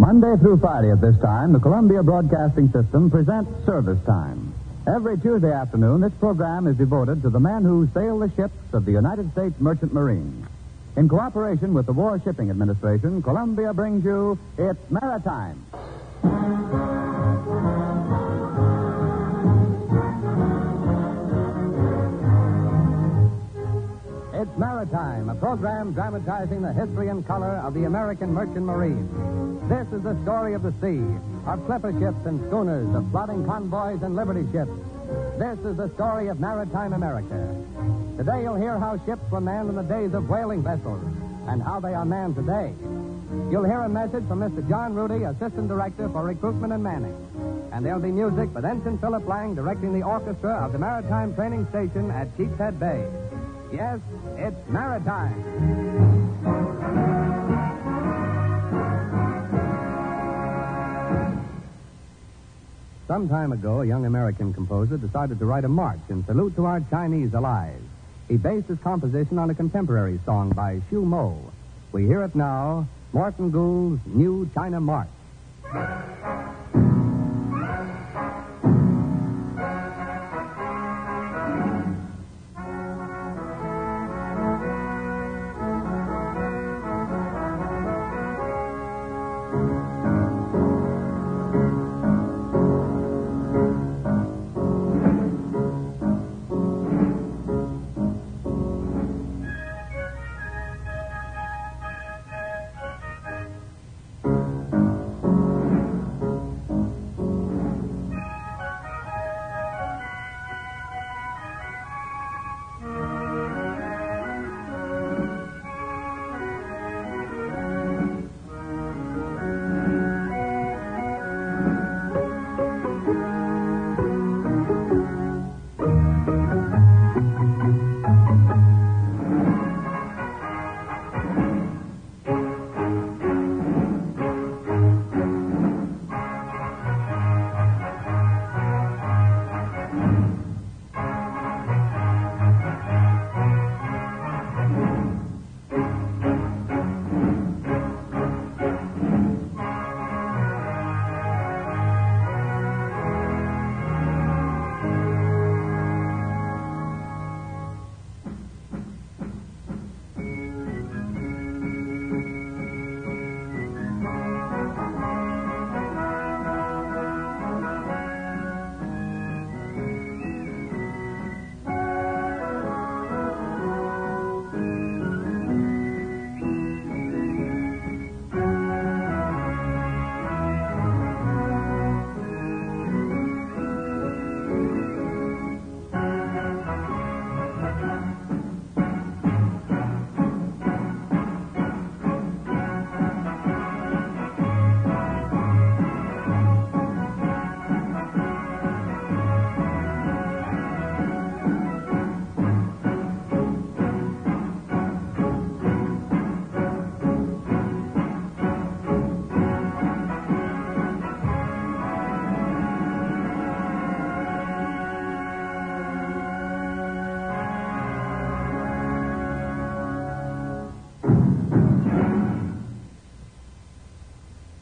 Monday through Friday at this time, the Columbia Broadcasting System presents Service Time. Every Tuesday afternoon, this program is devoted to the men who sail the ships of the United States Merchant Marine. In cooperation with the War Shipping Administration, Columbia brings you It's Maritime. It's Maritime, a program dramatizing the history and color of the American Merchant Marine. This is the story of the sea, of clipper ships and schooners, of plotting convoys and liberty ships. This is the story of maritime America. Today you'll hear how ships were manned in the days of whaling vessels and how they are manned today. You'll hear a message from Mr. John Rudy, Assistant Director for Recruitment and Manning. And there'll be music with Ensign Philip Lang directing the orchestra of the Maritime Training Station at Sheepshead Bay. Yes, it's Maritime. Some time ago, a young American composer decided to write a march in salute to our Chinese allies. He based his composition on a contemporary song by Shu Mo. We hear it now, Morton Gould's New China March.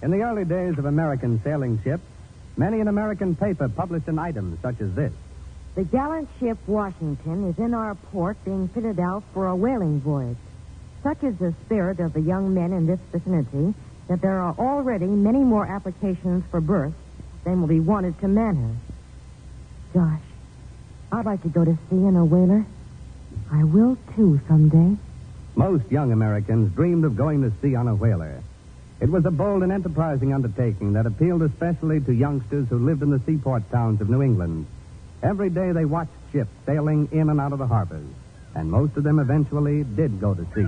In the early days of American sailing ships, many an American paper published an item such as this. The gallant ship Washington is in our port being fitted out for a whaling voyage. Such is the spirit of the young men in this vicinity that there are already many more applications for berths than will be wanted to man her. Gosh, I'd like to go to sea in a whaler. I will, too, someday. Most young Americans dreamed of going to sea on a whaler. It was a bold and enterprising undertaking that appealed especially to youngsters who lived in the seaport towns of New England. Every day they watched ships sailing in and out of the harbors, and most of them eventually did go to sea.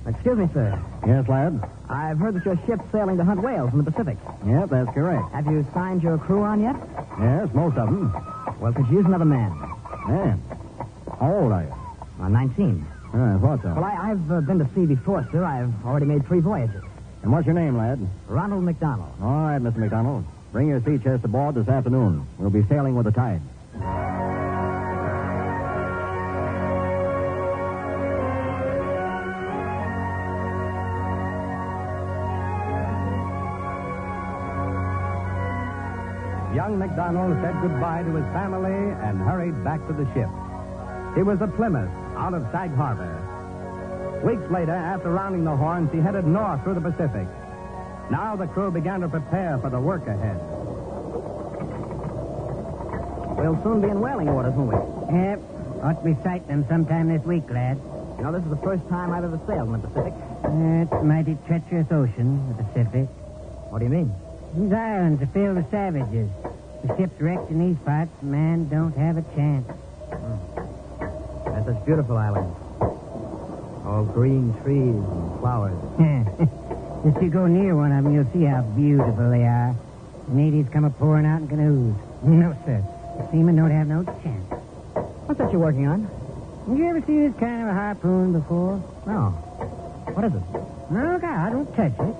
Excuse me, sir. Yes, lad? I've heard that your ship's sailing to hunt whales in the Pacific. Yep, that's correct. Have you signed your crew on yet? Yes, most of them. Well, could you use another man? Man, how old are you? 19. I thought so. Well, I've been to sea before, sir. I've already made 3 voyages. And what's your name, lad? Ronald McDonald. All right, Mr. McDonald. Bring your sea chest aboard this afternoon. We'll be sailing with the tide. young MacDonald said goodbye to his family and hurried back to the ship. It was a Plymouth out of Sag Harbor. Weeks later, after rounding the Horn, she headed north through the Pacific. Now the crew began to prepare for the work ahead. We'll soon be in whaling waters, won't we? Yep. Ought to be sighting them sometime this week, lad. You know, this is the first time I've ever sailed in the Pacific. It's a mighty treacherous ocean, the Pacific. What do you mean? These islands are filled with savages. The ship's wrecked in these parts, man don't have a chance. There's such beautiful islands. All green trees and flowers. If you go near one of them, you'll see how beautiful they are. The natives come a-pouring out in canoes. No, sir. The seamen don't have no chance. What's that you're working on? You ever see this kind of a harpoon before? No. What is it? Oh, God, don't touch it.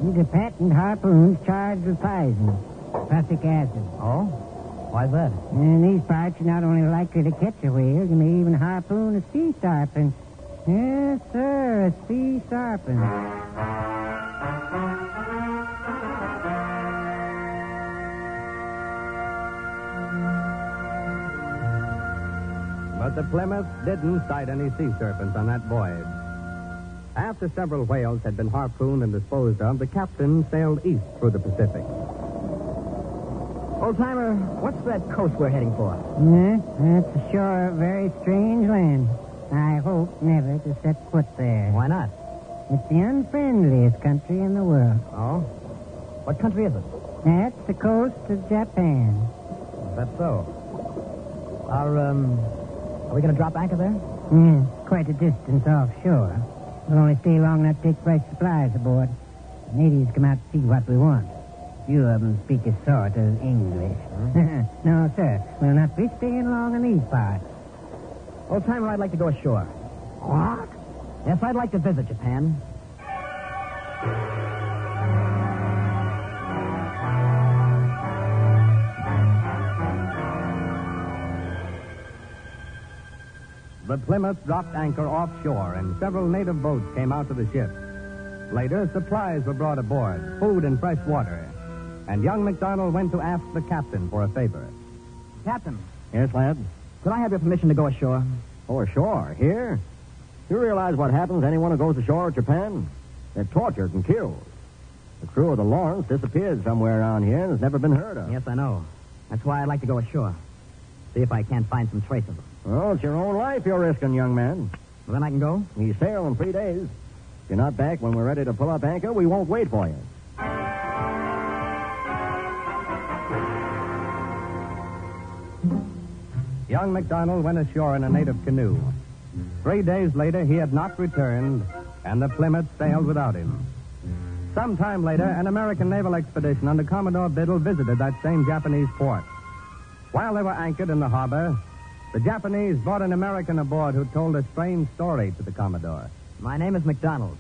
These are patent harpoons charged with poison, prussic acid. Oh? Why's that? In these parts, you're not only likely to catch a whale, you may even harpoon a sea serpent. Yes, sir, a sea serpent. But the Plymouth didn't sight any sea serpents on that voyage. After several whales had been harpooned and disposed of, the captain sailed east through the Pacific. Old-timer, what's that coast we're heading for? That's the shore of a very strange land. I hope never to set foot there. Why not? It's the unfriendliest country in the world. Oh? What country is it? That's the coast of Japan. Is that so? Are we going to drop anchor there? Quite a distance offshore. We'll only stay long enough to take fresh supplies aboard. The natives come out to see what we want. Few of them speak a sort of English. No, sir. We'll not be staying long in these parts. Old-timer, I'd like to go ashore. What? Yes, I'd like to visit Japan. The Plymouth dropped anchor offshore, and several native boats came out to the ship. Later, supplies were brought aboard, food and fresh water. And young MacDonald went to ask the captain for a favor. Captain, Yes, lad? could I have your permission to go ashore? Oh, ashore. Here? You realize what happens to anyone who goes ashore at Japan? They're tortured and killed. The crew of the Lawrence disappeared somewhere around here and has never been heard of. Yes, I know. That's why I'd like to go ashore. See if I can't find some trace of them. Well, it's your own life you're risking, young man. Well, then I can go? You sail in 3 days. If you're not back when we're ready to pull up anchor, we won't wait for you. Young MacDonald went ashore in a native canoe. 3 days later, he had not returned, and the Plymouth sailed without him. Some time later, an American naval expedition under Commodore Biddle visited that same Japanese port. While they were anchored in the harbor, the Japanese brought an American aboard who told a strange story to the Commodore. My name is MacDonald.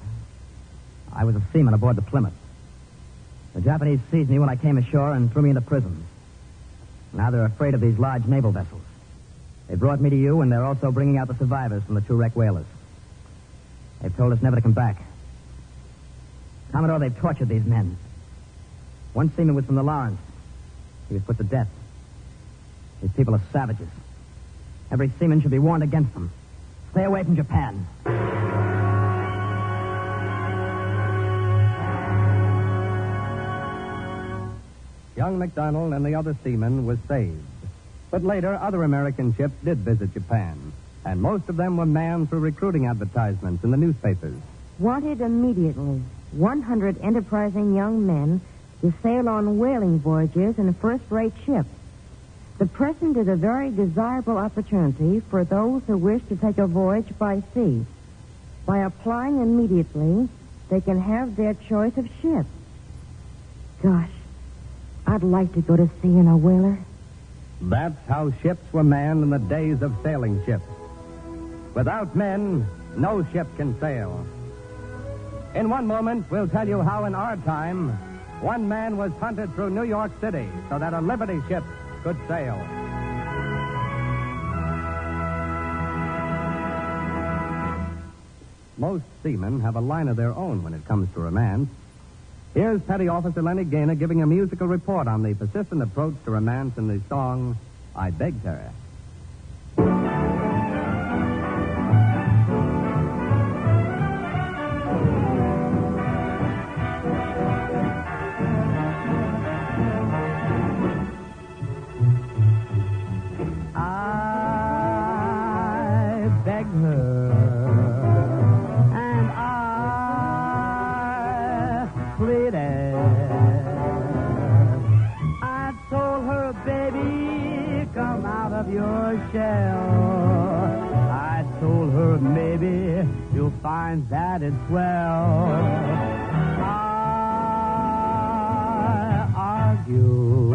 I was a seaman aboard the Plymouth. The Japanese seized me when I came ashore and threw me into prison. Now they're afraid of these large naval vessels. They brought me to you, and they're also bringing out the survivors from the 2 wrecked whalers. They've told us never to come back. Commodore, they've tortured these men. One seaman was from the Lawrence. He was put to death. These people are savages. Every seaman should be warned against them. Stay away from Japan. Young MacDonald and the other seamen were saved. But later, other American ships did visit Japan, and most of them were manned through recruiting advertisements in the newspapers. Wanted immediately 100 enterprising young men to sail on whaling voyages in first-rate ships. The present is a very desirable opportunity for those who wish to take a voyage by sea. By applying immediately, they can have their choice of ships. Gosh, I'd like to go to sea in a whaler. That's how ships were manned in the days of sailing ships. Without men, no ship can sail. In one moment, we'll tell you how in our time, one man was hunted through New York City so that a Liberty ship could sail. Most seamen have a line of their own when it comes to romance. Here's Petty Officer Leonard Gaynor giving a musical report on the persistent approach to romance in the song, I Begged Her. Find that it's well. I argue.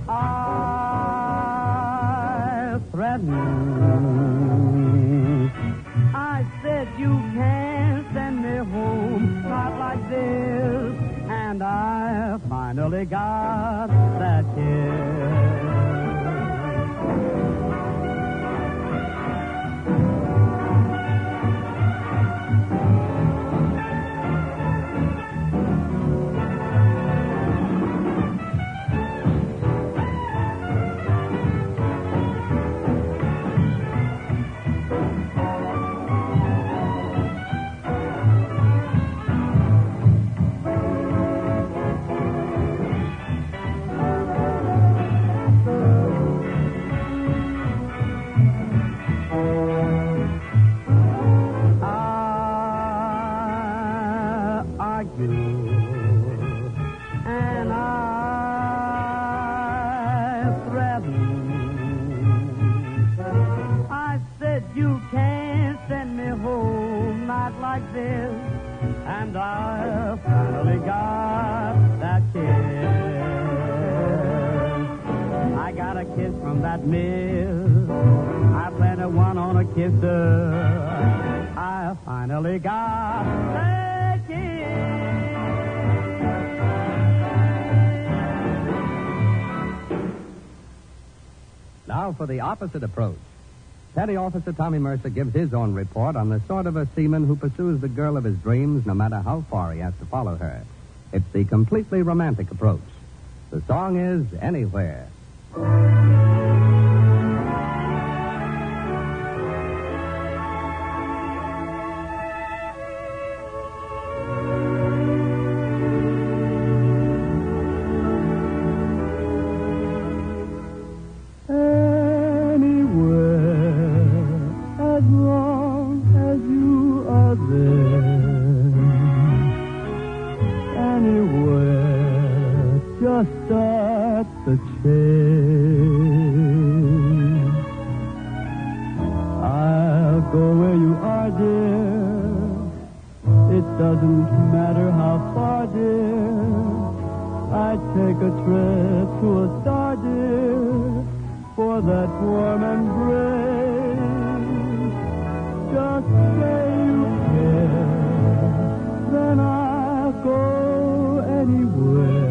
I threaten. I said you can't send me home, not like this. And I finally got that kiss. And I threatened. I said you can't send me home, not like this. And I finally got that kiss. I got a kiss from that miss. I planted one on a kisser. I finally got that kiss. Now for the opposite approach. Petty Officer Tommy Mercer gives his own report on the sort of a seaman who pursues the girl of his dreams no matter how far he has to follow her. It's the completely romantic approach. The song is Anywhere. Just at the chase. I'll go where you are, dear. It doesn't matter how far, dear. I'd take a trip to a star, dear, for that warm embrace. Just say you care, then I'll go anywhere.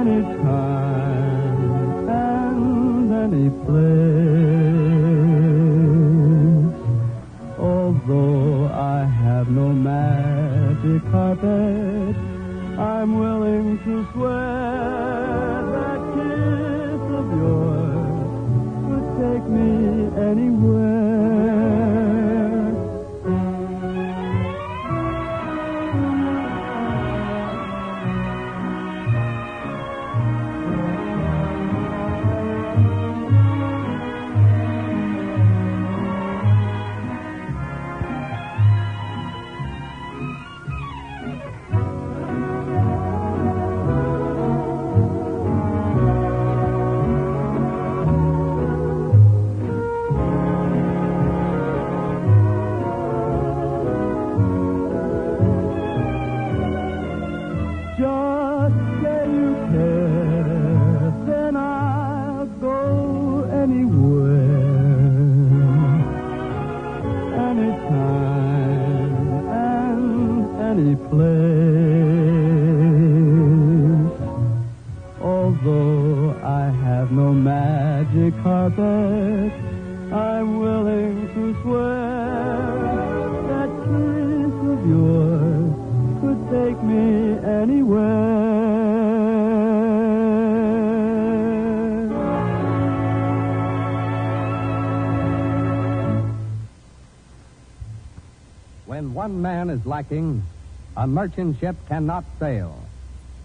Anytime and any place. Although I have no magic carpet, I'm willing to swear that kiss of yours would take me anywhere. Although I have no magic carpet, I'm willing to swear that kiss of yours one man is lacking, a merchant ship cannot sail.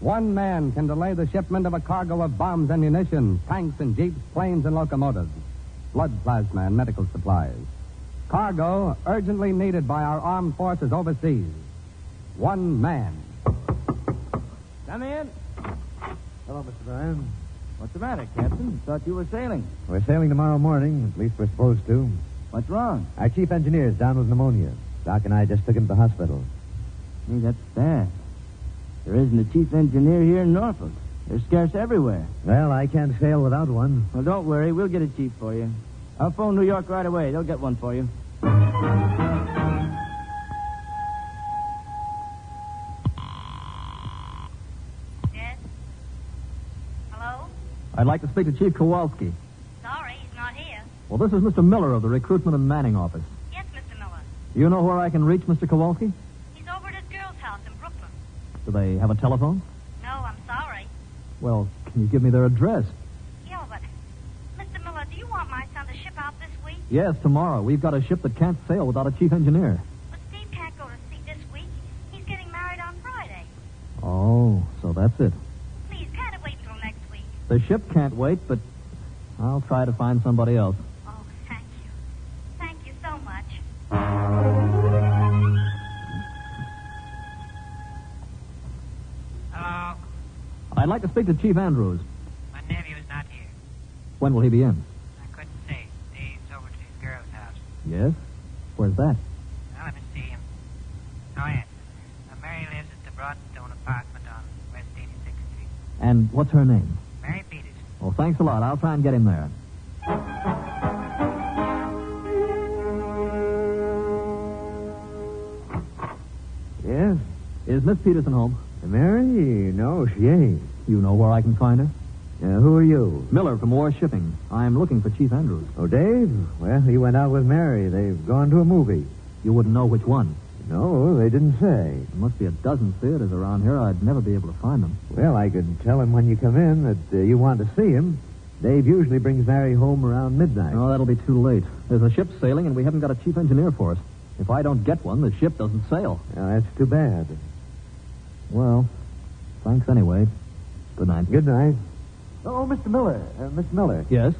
One man can delay the shipment of a cargo of bombs and munitions, tanks and jeeps, planes and locomotives, blood plasma and medical supplies. Cargo urgently needed by our armed forces overseas. One man. Come in. Hello, Mr. Bryan. What's the matter, Captain? Thought you were sailing. We're sailing tomorrow morning. At least we're supposed to. What's wrong? Our chief engineer's down with pneumonia. Doc and I just took him to the hospital. Hey, that's bad. There isn't a chief engineer here in Norfolk. They're scarce everywhere. Well, I can't sail without one. Well, don't worry. We'll get a chief for you. I'll phone New York right away. They'll get one for you. Yes? Hello? I'd like to speak to Chief Kowalski. Sorry, he's not here. Well, this is Mr. Miller of the Recruitment and Manning Office. Yes, Mr. Miller. Do you know where I can reach Mr. Kowalski? He's over at his girl's house in Brooklyn. Do they have a telephone? No, I'm sorry. Well, can you give me their address? Yeah, but... Mr. Miller, do you want my son to ship out this week? Yes, tomorrow. We've got a ship that can't sail without a chief engineer. But Steve can't go to sea this week. He's getting married on Friday. Oh, so that's it. Please, can't it wait until next week? The ship can't wait, but I'll try to find somebody else. Oh, thank you. Thank you so much. Hello. I'd like to speak to Chief Andrews. My nephew's not here. When will he be in? I couldn't say. Dave's over to his girl's house. Yes? Where's that? Now let me see him. Oh, yes. Mary lives at the Broadstone apartment on West 86th Street. And what's her name? Mary Peters. Well, thanks a lot. I'll try and get him there. Yes? Is Miss Peterson home? Mary? No, she ain't. You know where I can find her? Who are you? Miller from War Shipping. I'm looking for Chief Andrews. Oh, Dave? Well, he went out with Mary. They've gone to a movie. You wouldn't know which one. No, they didn't say. There must be a dozen theaters around here. I'd never be able to find them. Well, I could tell him when you come in that you want to see him. Dave usually brings Mary home around midnight. Oh, that'll be too late. There's a ship sailing, and we haven't got a chief engineer for us. If I don't get one, the ship doesn't sail. Now, that's too bad. Well, thanks anyway. Good night. Good night. Oh, Mr. Miller. Mr. Miller. Yes?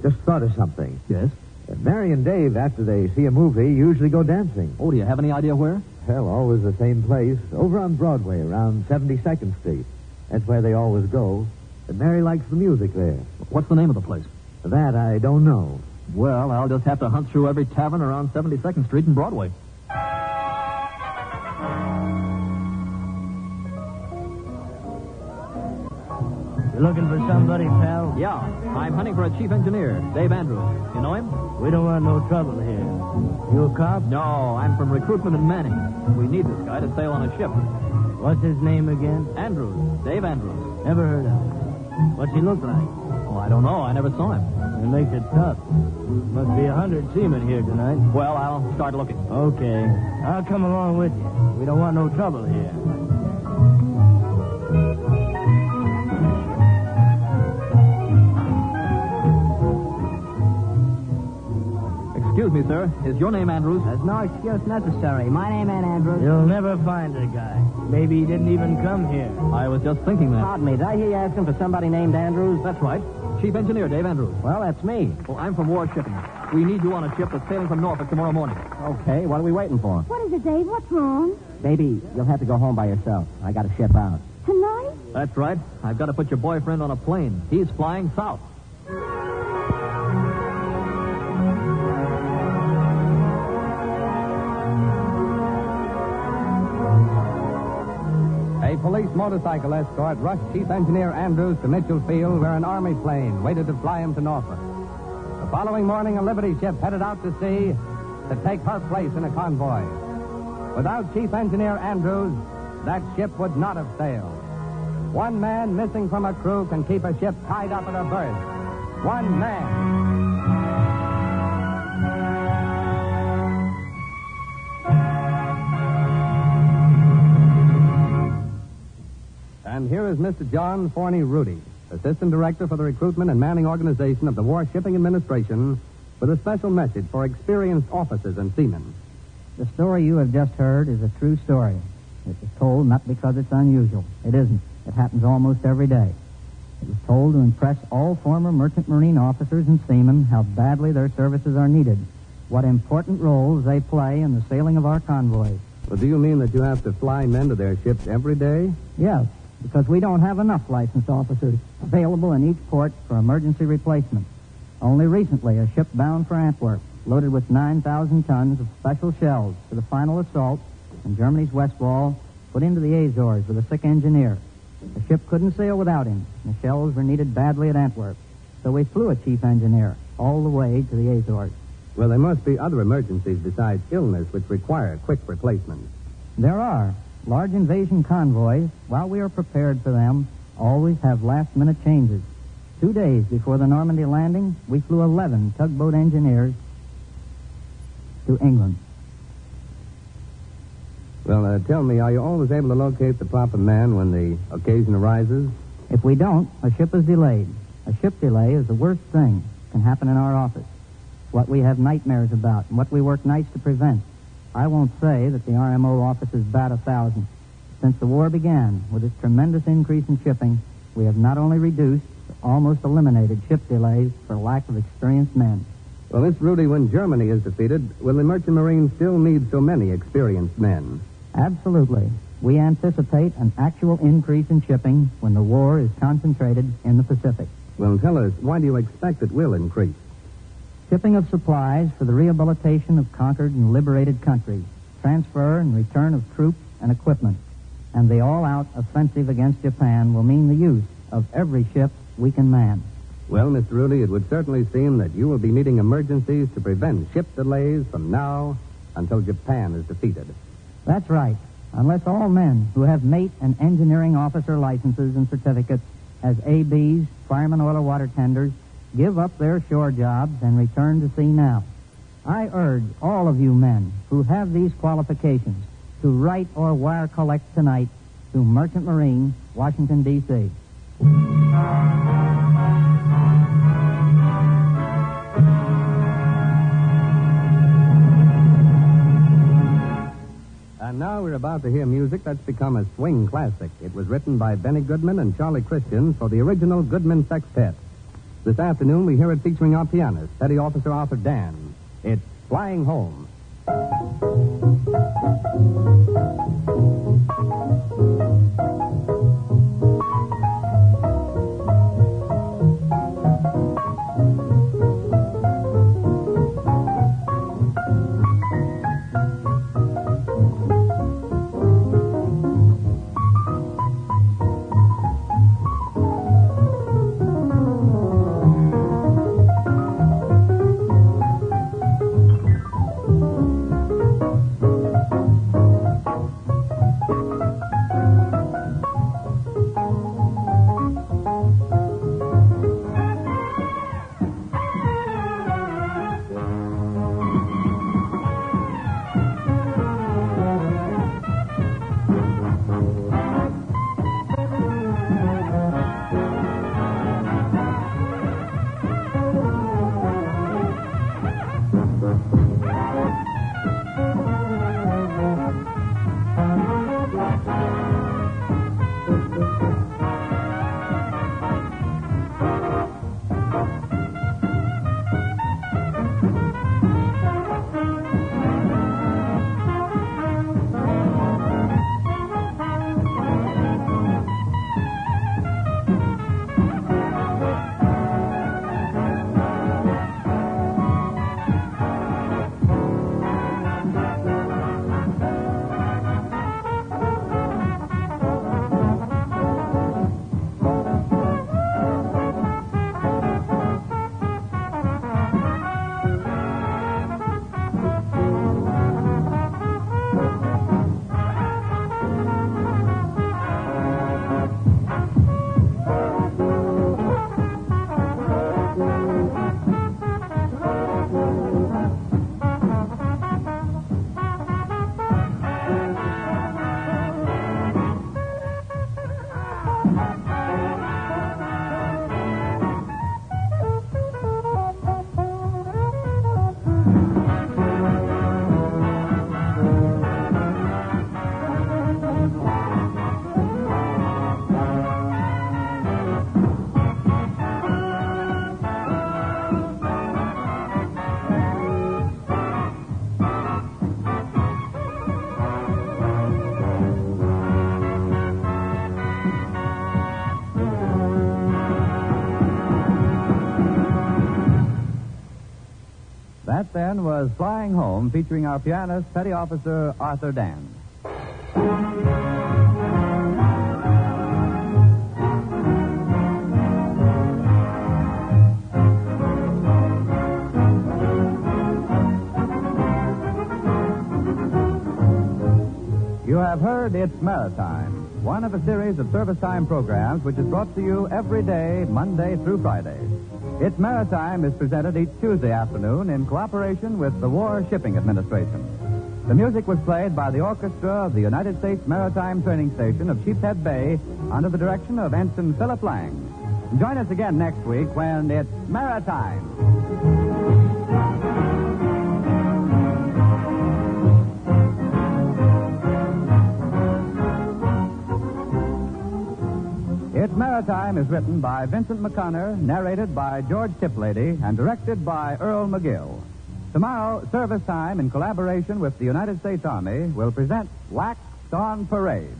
Just thought of something. Yes? Mary and Dave, after they see a movie, usually go dancing. Oh, do you have any idea where? Hell, always the same place. Over on Broadway, around 72nd Street. That's where they always go. And Mary likes the music there. What's the name of the place? That I don't know. Well, I'll just have to hunt through every tavern around 72nd Street and Broadway. You looking for somebody, pal? Yeah, I'm hunting for a chief engineer, Dave Andrews. You know him? We don't want no trouble here. You a cop? No, I'm from Recruitment and Manning. We need this guy to sail on a ship. What's his name again? Andrews. Dave Andrews. Never heard of him. What's he look like? Oh, I don't know. I never saw him. It makes it tough. Must be 100 seamen here tonight. Well, I'll start looking. Okay. I'll come along with you. We don't want no trouble here. Excuse me, sir. Is your name Andrews? There's no excuse necessary. My name ain't Andrews. You'll never find the guy. Maybe he didn't even come here. I was just thinking that. Pardon me, did I hear you asking for somebody named Andrews? That's right. Chief Engineer Dave Andrews. Well, that's me. Well, I'm from War Shipping. We need you on a ship that's sailing from Norfolk tomorrow morning. Okay, what are we waiting for? What is it, Dave? What's wrong? Baby, you'll have to go home by yourself. I got to ship out. Tonight? That's right. I've got to put your boyfriend on a plane. He's flying south. A police motorcycle escort rushed Chief Engineer Andrews to Mitchell Field, where an Army plane waited to fly him to Norfolk. The following morning, a Liberty ship headed out to sea to take her place in a convoy. Without Chief Engineer Andrews, that ship would not have sailed. One man missing from a crew can keep a ship tied up in a berth. One man. And here is Mr. John Forney Rudy, Assistant Director for the Recruitment and Manning Organization of the War Shipping Administration, with a special message for experienced officers and seamen. The story you have just heard is a true story. It was told not because it's unusual. It isn't. It happens almost every day. It was told to impress all former merchant marine officers and seamen how badly their services are needed, what important roles they play in the sailing of our convoys. Well, do you mean that you have to fly men to their ships every day? Yes, because we don't have enough licensed officers available in each port for emergency replacement. Only recently, a ship bound for Antwerp, loaded with 9,000 tons of special shells for the final assault in Germany's West Wall, put into the Azores with a sick engineer. The ship couldn't sail without him. The shells were needed badly at Antwerp. So we flew a chief engineer all the way to the Azores. Well, there must be other emergencies besides illness which require quick replacement. There are. Large invasion convoys, while we are prepared for them, always have last-minute changes. 2 days before the Normandy landing, we flew 11 tugboat engineers to England. Well, tell me, are you always able to locate the proper man when the occasion arises? If we don't, a ship is delayed. A ship delay is the worst thing that can happen in our office. It's what we have nightmares about and what we work nights to prevent. I won't say that the RMO offices bat 1,000. Since the war began, with its tremendous increase in shipping, we have not only reduced, but almost eliminated ship delays for lack of experienced men. Well, Miss Rudy, when Germany is defeated, will the merchant marine still need so many experienced men? Absolutely. We anticipate an actual increase in shipping when the war is concentrated in the Pacific. Well, tell us, why do you expect it will increase? Shipping of supplies for the rehabilitation of conquered and liberated countries, transfer and return of troops and equipment, and the all-out offensive against Japan will mean the use of every ship we can man. Well, Mr. Rudy, it would certainly seem that you will be meeting emergencies to prevent ship delays from now until Japan is defeated. That's right. Unless all men who have mate and engineering officer licenses and certificates as ABs, firemen, oil or water tenders, give up their shore jobs and return to sea now. I urge all of you men who have these qualifications to write or wire collect tonight to Merchant Marine, Washington, D.C. And now we're about to hear music that's become a swing classic. It was written by Benny Goodman and Charlie Christian for the original Goodman Sextet. This afternoon, we hear it featuring our pianist, Petty Officer Arthur Dan. It's Flying Home. That then was Flying Home, featuring our pianist, Petty Officer Arthur Dan. You have heard It's Maritime, one of a series of service time programs which is brought to you every day, Monday through Friday. It's Maritime is presented each Tuesday afternoon in cooperation with the War Shipping Administration. The music was played by the orchestra of the United States Maritime Training Station of Sheepshead Bay under the direction of Ensign Philip Lang. Join us again next week when it's Maritime. It's Maritime is written by Vincent McConnor, narrated by George Tiplady, and directed by Earl McGill. Tomorrow, Service Time, in collaboration with the United States Army, will present Wax on Parade.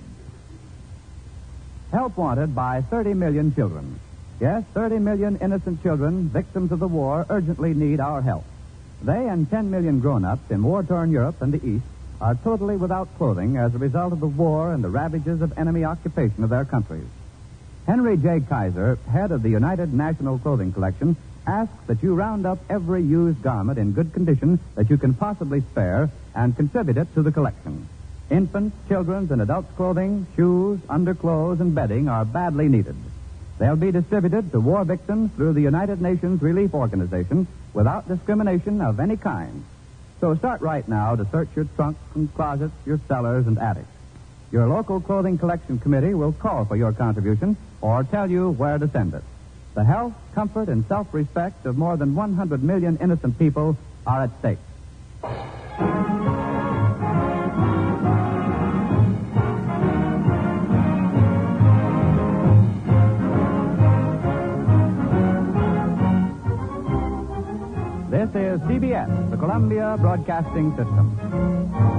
Help wanted by 30 million children. Yes, 30 million innocent children, victims of the war, urgently need our help. They and 10 million grown-ups in war-torn Europe and the East are totally without clothing as a result of the war and the ravages of enemy occupation of their countries. Henry J. Kaiser, head of the United National Clothing Collection, asks that you round up every used garment in good condition that you can possibly spare and contribute it to the collection. Infants, children's, and adults' clothing, shoes, underclothes, and bedding are badly needed. They'll be distributed to war victims through the United Nations Relief Organization without discrimination of any kind. So start right now to search your trunks and closets, your cellars and attics. Your local clothing collection committee will call for your contribution or tell you where to send it. The health, comfort, and self-respect of more than 100 million innocent people are at stake. This is CBS, the Columbia Broadcasting System.